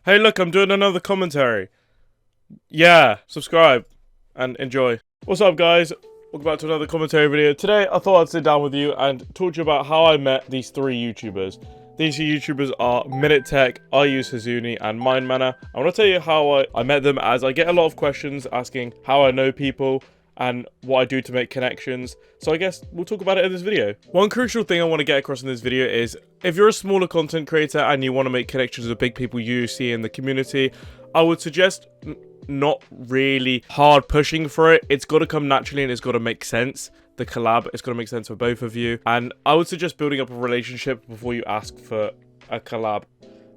Hey look, I'm doing another commentary. Yeah, subscribe and enjoy. What's up guys? Welcome back to another commentary video. Today I thought I'd sit down with you and talk to you about how I met these three YouTubers. These YouTubers are Minutetech, iusehuzuni, and Minemanner. I want to tell you how I met them, as I get a lot of questions asking how I know people and what I do to make connections. So I guess we'll talk about it in this video. One crucial thing I want to get across in this video is, if you're a smaller content creator and you want to make connections with big people you see in the community, I would suggest not really hard pushing for it. It's got to come naturally and it's got to make sense. The collab, it's got to make sense for both of you. And I would suggest building up a relationship before you ask for a collab,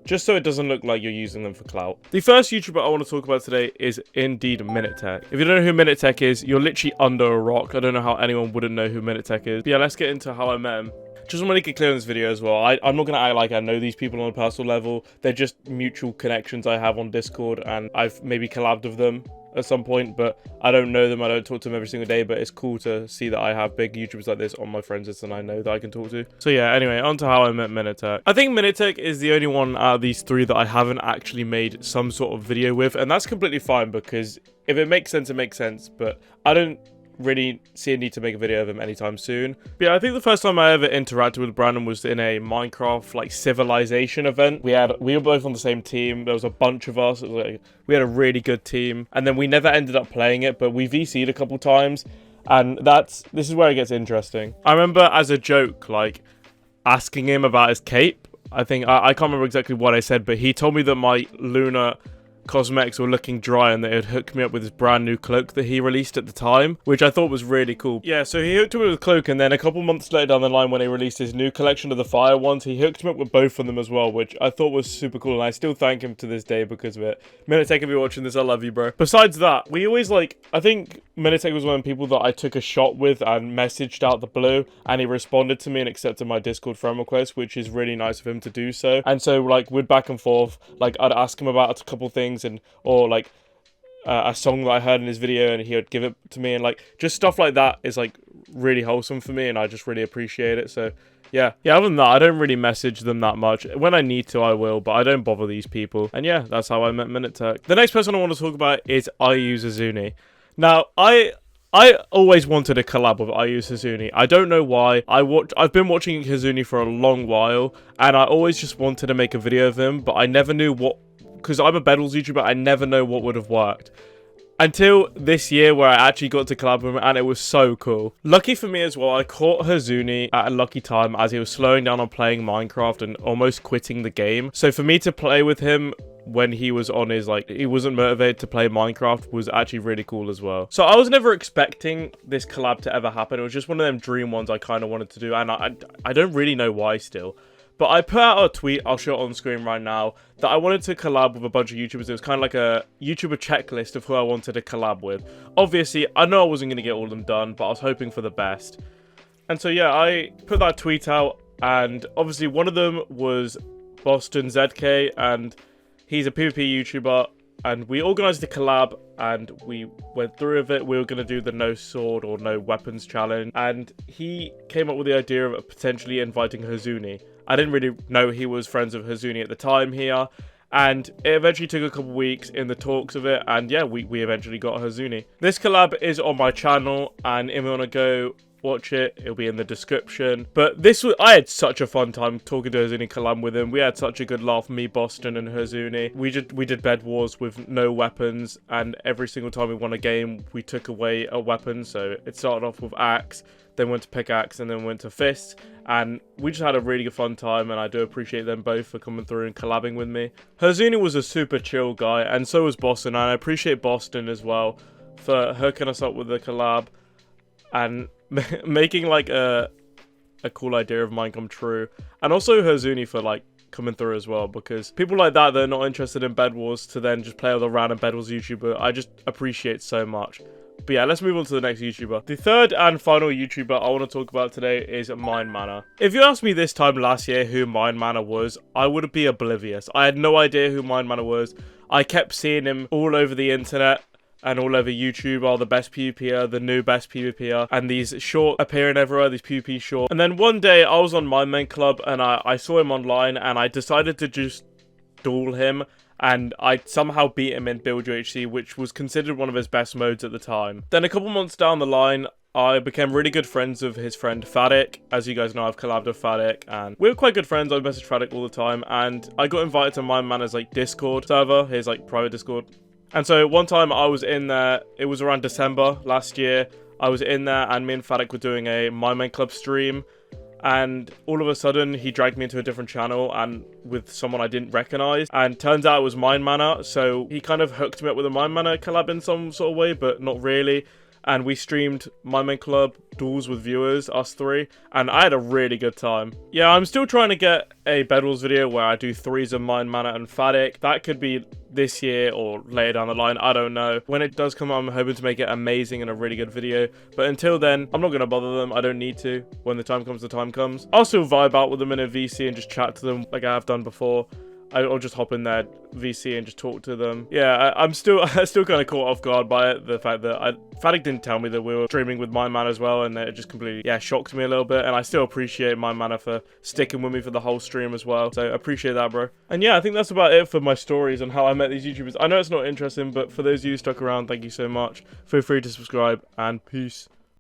just so it doesn't look like you're using them for clout. The first YouTuber I want to talk about today is indeed Minutetech. If you don't know who Minutetech is, you're literally under a rock. I don't know how anyone wouldn't know who Minutetech is. But yeah, let's get into how I met him. Just want to make it clear in this video as well, I'm not going to act like I know these people on a personal level. They're just mutual connections I have on Discord, and I've maybe collabed with them at some point, but I don't know them. I don't talk to them every single day, but it's cool to see that I have big YouTubers like this on my friends list and I know that I can talk to. So yeah, anyway, on to how I met Minutetech. I think Minutetech is the only one out of these three that I haven't actually made some sort of video with, and that's completely fine, because if it makes sense, it makes sense, but I don't really see a need to make a video of him anytime soon. But yeah, I think the first time I ever interacted with Brandon was in a Minecraft like civilization event. We were both on the same team. There was a bunch of us. It was like, we had a really good team, and then we never ended up playing it, but we VC'd a couple times, and this is where it gets interesting. I remember as a joke like asking him about his cape. I can't remember exactly what I said, but he told me that my lunar cosmetics were looking dry and they had hooked me up with his brand new cloak that he released at the time, which I thought was really cool. Yeah, so he hooked me with a cloak, and then a couple months later down the line, when he released his new collection of the fire ones, he hooked me up with both of them as well, which I thought was super cool, and I still thank him to this day because of it. Minutetech, if you're watching this, I love you, bro. Besides that, we always I think Minutetech was one of the people that I took a shot with and messaged out the blue, and he responded to me and accepted my Discord friend request, which is really nice of him to do so. And so we'd back and forth, I'd ask him about a couple things, or a song that I heard in his video, and he would give it to me, and just stuff like that is really wholesome for me, and I just really appreciate it. So yeah, other than that, I don't really message them that much. When I need to, I will, but I don't bother these people. And yeah, that's how I met Minutetech. The next person I want to talk about is iusehuzuni. Now, I always wanted a collab with iusehuzuni. I don't know why. I've been watching Huzuni for a long while, and I always just wanted to make a video of him, but I never knew what, because I'm a Bedwars YouTuber, I never know what would have worked. Until this year, where I actually got to collab with him, and it was so cool. Lucky for me as well, I caught Huzuni at a lucky time as he was slowing down on playing Minecraft and almost quitting the game. So for me to play with him when he was on his, he wasn't motivated to play Minecraft, was actually really cool as well. So I was never expecting this collab to ever happen. It was just one of them dream ones I kind of wanted to do, and I don't really know why still. But I put out a tweet, I'll show it on screen right now, that I wanted to collab with a bunch of YouTubers. It was kind of like a YouTuber checklist of who I wanted to collab with. Obviously, I know I wasn't going to get all of them done, but I was hoping for the best. And so yeah, I put that tweet out, and obviously one of them was Boston ZK, and he's a PvP YouTuber, and we organised a collab, and we went through with it. We were going to do the no sword or no weapons challenge, and he came up with the idea of potentially inviting Huzuni. I didn't really know he was friends with Huzuni at the time here, and it eventually took a couple weeks in the talks of it, and yeah, we eventually got Huzuni. This collab is on my channel, and if you want to go watch it, it'll be in the description. But I had such a fun time talking to Huzuni, collab with him. We had such a good laugh, me, Boston, and Huzuni. We did Bed Wars with no weapons, and every single time we won a game, we took away a weapon. So it started off with axe, then went to pickaxe, and then went to fist, and we just had a really good fun time, and I do appreciate them both for coming through and collabing with me. Huzuni was a super chill guy, and so was Boston, and I appreciate Boston as well for hooking us up with the collab and making a cool idea of mine come true, and also Huzuni for coming through as well, because people like that, they're not interested in Bed Wars, to then just play with a random Bed Wars YouTuber, I just appreciate so much. But yeah, let's move on to the next YouTuber. The third and final YouTuber I want to talk about today is Minemanner. If you asked me this time last year who Minemanner was, I would be oblivious. I had no idea who Minemanner was. I kept seeing him all over the internet and all over YouTube are the best PvPer, the new best PvPer, and these short appearing everywhere, these PvP short. And then one day I was on my main club and I saw him online and I decided to just duel him and I somehow beat him in Build UHC, which was considered one of his best modes at the time. Then a couple months down the line, I became really good friends with his friend Fadik. As you guys know, I've collabed with Fadik, and we were quite good friends. I messaged Fadik all the time, and I got invited to Minemanner's like Discord server, his like private Discord. And so one time I was in there, it was around December last year, I was in there and me and Fadik were doing a Minemanner Club stream, and all of a sudden he dragged me into a different channel and with someone I didn't recognize, and turns out it was Minemanner, so he kind of hooked me up with a Minemanner collab in some sort of way, but not really. And we streamed Minemanner Club duels with viewers, us three, and I had a really good time. Yeah, I'm still trying to get a Bedwars video where I do threes of Minemanner and Fadik. That could be this year or later down the line, I don't know. When it does come out, I'm hoping to make it amazing and a really good video. But until then, I'm not going to bother them. I don't need to. When the time comes, the time comes. I'll still vibe out with them in a VC and just chat to them like I have done before. I'll just hop in there VC and just talk to them. Yeah, I'm still kind of caught off guard by it. The fact that Fadik didn't tell me that we were streaming with Minemanner as well, and it just completely, yeah, shocked me a little bit. And I still appreciate Minemanner for sticking with me for the whole stream as well. So I appreciate that, bro. And yeah, I think that's about it for my stories on how I met these YouTubers. I know it's not interesting, but for those of you who stuck around, thank you so much. Feel free to subscribe, and peace.